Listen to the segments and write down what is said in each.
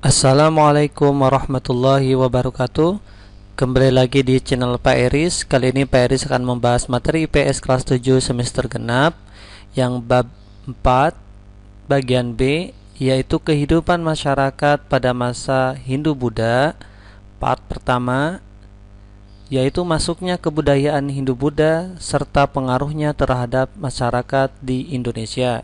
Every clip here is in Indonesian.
Assalamualaikum warahmatullahi wabarakatuh. Kembali lagi di channel Pak Eris. Kali ini Pak Eris akan membahas materi IPS kelas 7 semester genap yang bab 4 bagian B, yaitu kehidupan masyarakat pada masa Hindu-Buddha. Part pertama yaitu masuknya kebudayaan Hindu-Buddha serta pengaruhnya terhadap masyarakat di Indonesia.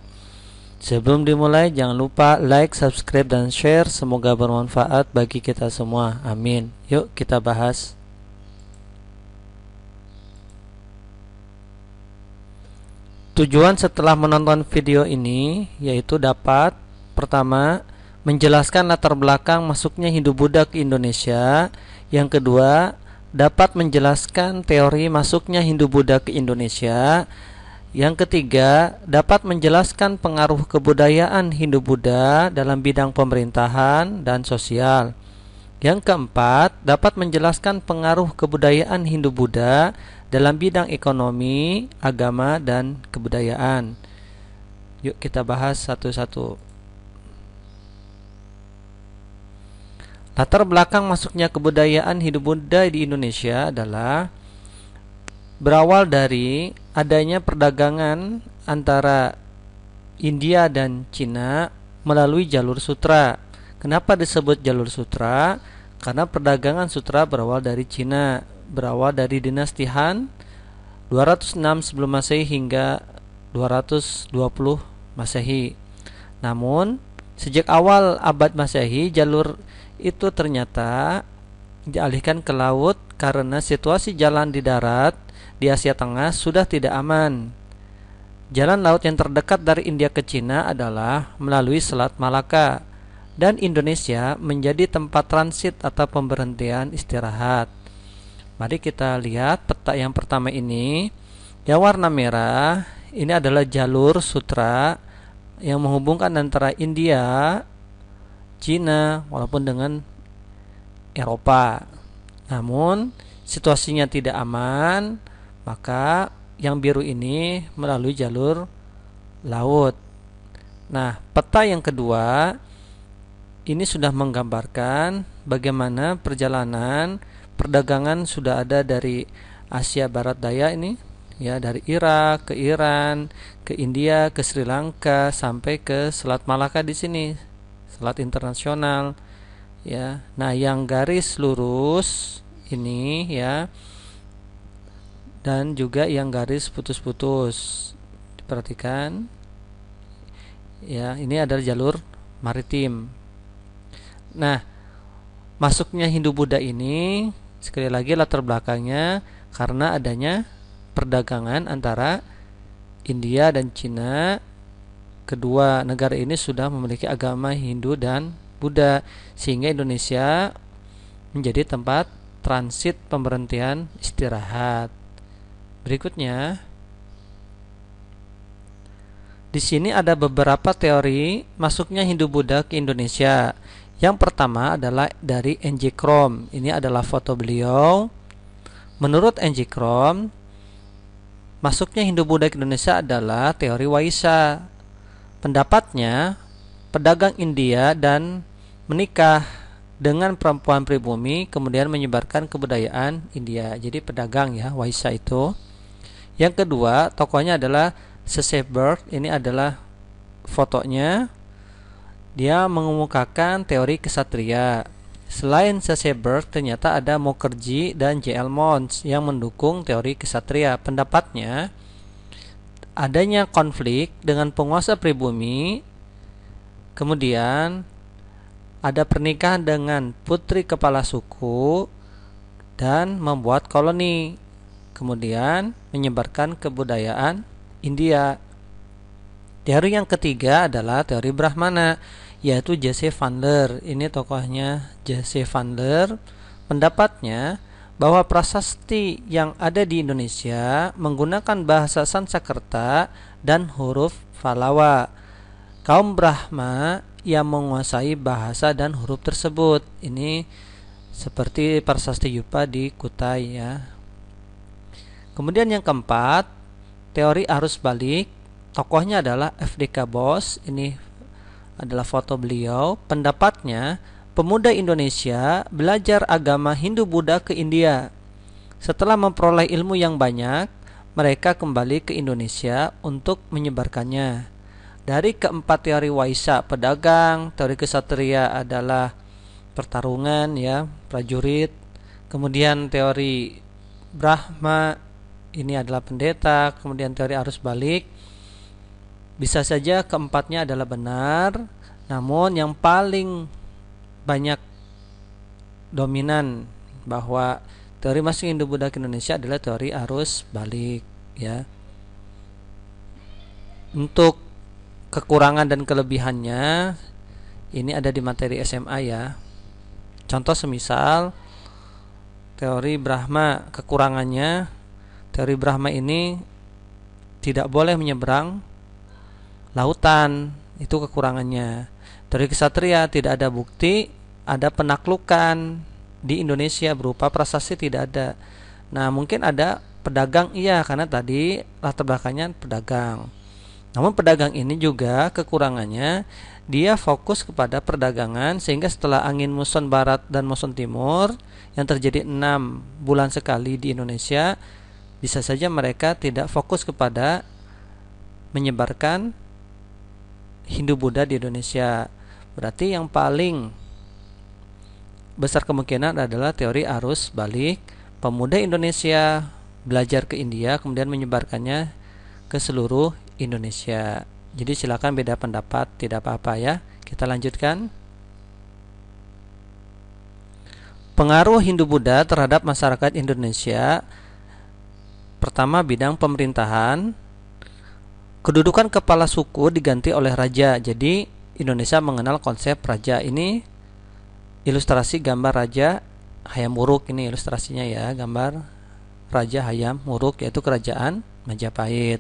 Sebelum dimulai, jangan lupa like, subscribe, dan share. Semoga bermanfaat bagi kita semua. Amin. Yuk kita bahas. Tujuan setelah menonton video ini yaitu dapat: pertama, menjelaskan latar belakang masuknya Hindu-Buddha ke Indonesia. Yang kedua, dapat menjelaskan teori masuknya Hindu-Buddha ke Indonesia. Yang ketiga, dapat menjelaskan pengaruh kebudayaan Hindu-Buddha dalam bidang pemerintahan dan sosial. Yang keempat, dapat menjelaskan pengaruh kebudayaan Hindu-Buddha dalam bidang ekonomi, agama, dan kebudayaan. Yuk kita bahas satu-satu. Latar belakang masuknya kebudayaan Hindu-Buddha di Indonesia adalah berawal dari adanya perdagangan antara India dan Cina melalui jalur sutra. Kenapa disebut jalur sutra? Karena perdagangan sutra berawal dari Cina, berawal dari dinasti Han 206 sebelum Masehi hingga 220 Masehi. Namun, sejak awal abad Masehi, jalur itu ternyata dialihkan ke laut karena situasi jalan di darat di Asia Tengah sudah tidak aman. Jalan laut yang terdekat dari India ke Cina adalah melalui Selat Malaka, dan Indonesia menjadi tempat transit atau pemberhentian istirahat. Mari kita lihat peta yang pertama ini. Yang warna merah ini adalah jalur sutra yang menghubungkan antara India, Cina, walaupun dengan Eropa. Namun situasinya tidak aman, maka yang biru ini melalui jalur laut. Nah, peta yang kedua ini sudah menggambarkan bagaimana perjalanan perdagangan sudah ada dari Asia Barat Daya ini, ya, dari Irak ke Iran, ke India, ke Sri Lanka, sampai ke Selat Malaka di sini, selat internasional, ya. Nah, yang garis lurus ini, ya, dan juga yang garis putus-putus, diperhatikan, ya, ini adalah jalur maritim. Nah, masuknya Hindu-Buddha ini sekali lagi latar belakangnya karena adanya perdagangan antara India dan Cina. Kedua negara ini sudah memiliki agama Hindu dan Buddha, sehingga Indonesia menjadi tempat transit pemberhentian istirahat. Berikutnya, di sini ada beberapa teori masuknya Hindu-Buddha ke Indonesia. Yang pertama adalah dari N.J. Krom. Ini adalah foto beliau. Menurut N.J. Krom, masuknya Hindu-Buddha ke Indonesia adalah teori Waisa. Pendapatnya, pedagang India dan menikah dengan perempuan pribumi, kemudian menyebarkan kebudayaan India. Jadi pedagang, ya, Waisa itu. Yang kedua, tokohnya adalah Sacheverell. Ini adalah fotonya. Dia mengemukakan teori kesatria. Selain Sacheverell, ternyata ada Mukherjee dan J.L. Mons yang mendukung teori kesatria. Pendapatnya, adanya konflik dengan penguasa pribumi, kemudian ada pernikahan dengan putri kepala suku, dan membuat koloni, kemudian menyebarkan kebudayaan India. Teori yang ketiga adalah teori Brahmana, yaitu J.C. Vandler. Ini tokohnya J.C. Vandler. Pendapatnya bahwa prasasti yang ada di Indonesia menggunakan bahasa Sanskerta dan huruf Pallawa. Kaum Brahma yang menguasai bahasa dan huruf tersebut. Ini seperti prasasti Yupa di Kutai, ya. Kemudian yang keempat, teori arus balik. Tokohnya adalah F.D.K. Bos. Ini adalah foto beliau. Pendapatnya pemuda Indonesia belajar agama Hindu-Buddha ke India. Setelah memperoleh ilmu yang banyak, mereka kembali ke Indonesia untuk menyebarkannya. Dari keempat teori Waisa, pedagang, teori kesatria adalah pertarungan, ya, prajurit. Kemudian teori Brahma ini adalah pendeta. Kemudian teori arus balik. Bisa saja keempatnya adalah benar, namun yang paling banyak dominan bahwa teori masuk Hindu-Buddha ke Indonesia adalah teori arus balik, ya. Untuk kekurangan dan kelebihannya ini ada di materi SMA, ya. Contoh semisal teori Brahma, kekurangannya teori Brahma ini tidak boleh menyeberang lautan, itu kekurangannya. Teori kesatria tidak ada bukti ada penaklukan di Indonesia berupa prasasti, tidak ada. Nah, mungkin ada pedagang, iya, karena tadi latar belakangnya pedagang. Namun pedagang ini juga kekurangannya dia fokus kepada perdagangan, sehingga setelah angin muson barat dan muson timur yang terjadi 6 bulan sekali di Indonesia, bisa saja mereka tidak fokus kepada menyebarkan Hindu-Buddha di Indonesia. Berarti yang paling besar kemungkinan adalah teori arus balik. Pemuda Indonesia belajar ke India, kemudian menyebarkannya ke seluruh Indonesia. Jadi silakan beda pendapat, tidak apa-apa, ya. Kita lanjutkan. Pengaruh Hindu-Buddha terhadap masyarakat Indonesia. Pertama, bidang pemerintahan. Kedudukan kepala suku diganti oleh raja. Jadi Indonesia mengenal konsep raja. Ini ilustrasi gambar Raja Hayam Wuruk, ini ilustrasinya, ya, gambar Raja Hayam Wuruk, yaitu kerajaan Majapahit.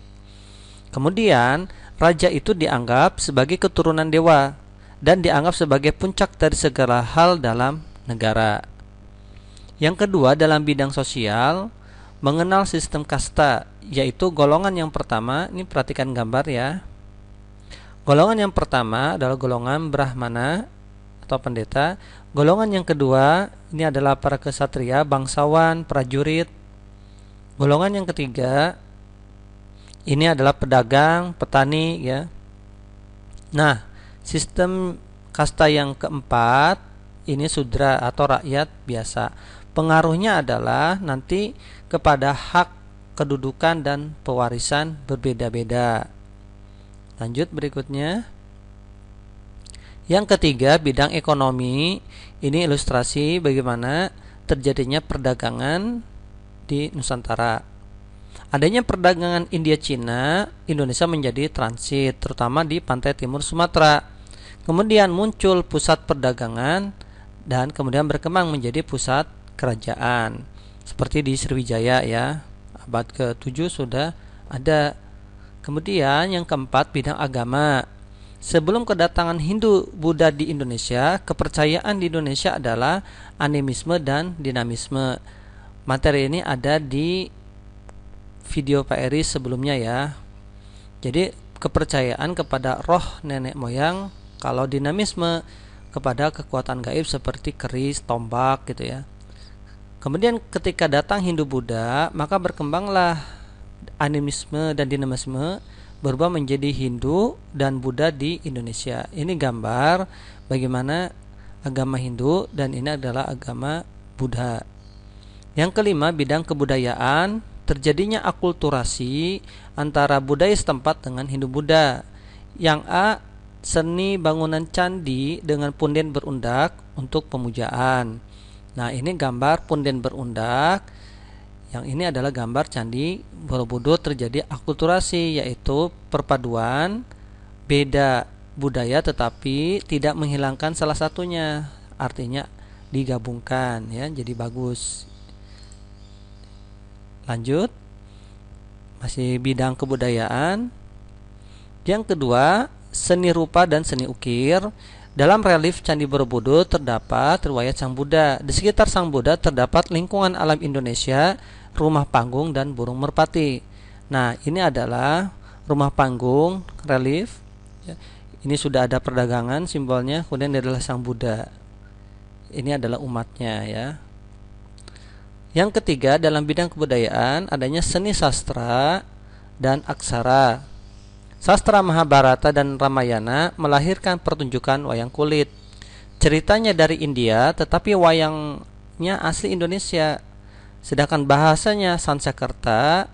Kemudian raja itu dianggap sebagai keturunan dewa dan dianggap sebagai puncak dari segala hal dalam negara. Yang kedua, dalam bidang sosial, mengenal sistem kasta, yaitu golongan yang pertama, ini perhatikan gambar, ya. Golongan yang pertama adalah golongan Brahmana atau pendeta. Golongan yang kedua ini adalah para kesatria, bangsawan, prajurit. Golongan yang ketiga ini adalah pedagang, petani, ya. Nah, sistem kasta yang keempat ini sudra atau rakyat biasa. Pengaruhnya adalah nanti kepada hak kedudukan dan pewarisan berbeda-beda. Lanjut berikutnya. Yang ketiga, bidang ekonomi. Ini ilustrasi bagaimana terjadinya perdagangan di Nusantara. Adanya perdagangan India-Cina, Indonesia menjadi transit, terutama di pantai timur Sumatera. Kemudian muncul pusat perdagangan dan kemudian berkembang menjadi pusat kerajaan. Seperti di Sriwijaya, ya, abad ke-7 sudah ada. Kemudian yang keempat, bidang agama. Sebelum kedatangan Hindu-Buddha di Indonesia, kepercayaan di Indonesia adalah animisme dan dinamisme. Materi ini ada di video Pak Eri sebelumnya, ya. Jadi kepercayaan kepada roh nenek moyang, kalau dinamisme kepada kekuatan gaib seperti keris, tombak, gitu, ya. Kemudian ketika datang Hindu-Buddha, maka berkembanglah animisme dan dinamisme, berubah menjadi Hindu dan Buddha di Indonesia. Ini gambar bagaimana agama Hindu dan ini adalah agama Buddha. Yang kelima, bidang kebudayaan. Terjadinya akulturasi antara budaya setempat dengan Hindu-Buddha. Yang A, seni bangunan candi dengan punden berundak untuk pemujaan. Nah, ini gambar punden berundak. Yang ini adalah gambar Candi Borobudur. Terjadi akulturasi, yaitu perpaduan beda budaya tetapi tidak menghilangkan salah satunya, artinya digabungkan, ya, jadi bagus. Lanjut, masih bidang kebudayaan. Yang kedua, seni rupa dan seni ukir. Dalam relief Candi Borobudur terdapat riwayat Sang Buddha. Di sekitar Sang Buddha terdapat lingkungan alam Indonesia, rumah panggung dan burung merpati. Nah, ini adalah rumah panggung relief. Ini sudah ada perdagangan simbolnya. Kemudian ini adalah Sang Buddha. Ini adalah umatnya ya. Yang ketiga, dalam bidang kebudayaan adanya seni sastra dan aksara. Sastra Mahabharata dan Ramayana melahirkan pertunjukan wayang kulit. Ceritanya dari India, tetapi wayangnya asli Indonesia. Sedangkan bahasanya Sanskerta,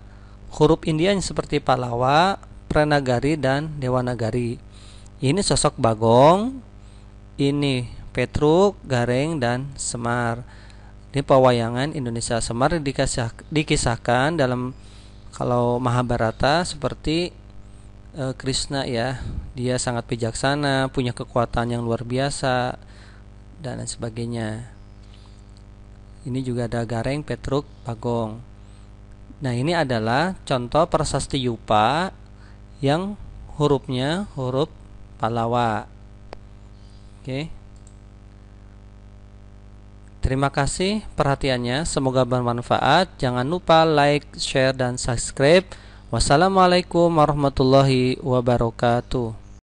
huruf Indianya seperti Pallawa, Pranagari, dan Dewanagari. Ini sosok Bagong, ini Petruk, Gareng, dan Semar. Ini pewayangan Indonesia. Semar dikisahkan dalam, kalau Mahabharata, seperti Krishna ya. Dia sangat bijaksana, punya kekuatan yang luar biasa, dan lain sebagainya. Ini juga ada Gareng, Petruk, Bagong. Nah, ini adalah contoh prasasti Yupa yang hurufnya huruf Pallawa. Oke. Terima kasih perhatiannya, semoga bermanfaat. Jangan lupa like, share, dan subscribe. Wassalamualaikum warahmatullahi wabarakatuh.